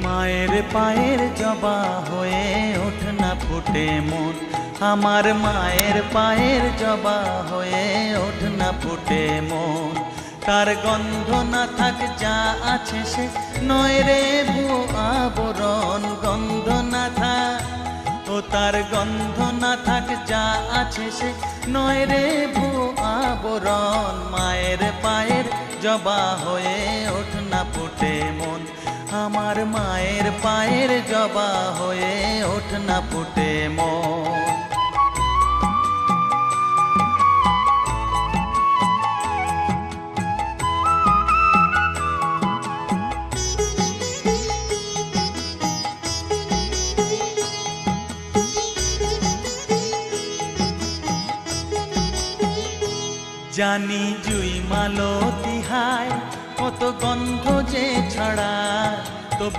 মায়ের পায়ের জবা হয়ে ওঠ না ফুটে মন, আমার মায়ের পায়ের জবা হয়ে ওঠ না ফুটে মন। তার গন্ধ না থাক যা আছে সে নয় রে ভুয়ো আবরণ, গন্ধ না থাক ও তার গন্ধ না থাক যা আছে সে নয় রে ভুয়ো আবরণ। মায়ের পায়ের জবা হয়ে ওঠ না ফুটে মন, আমার মায়ের পায়ের জবা হয়ে ওঠ না ফুটে মন। জানি জুই মালতি হায় কত গন্ধ যে ছড়ায়,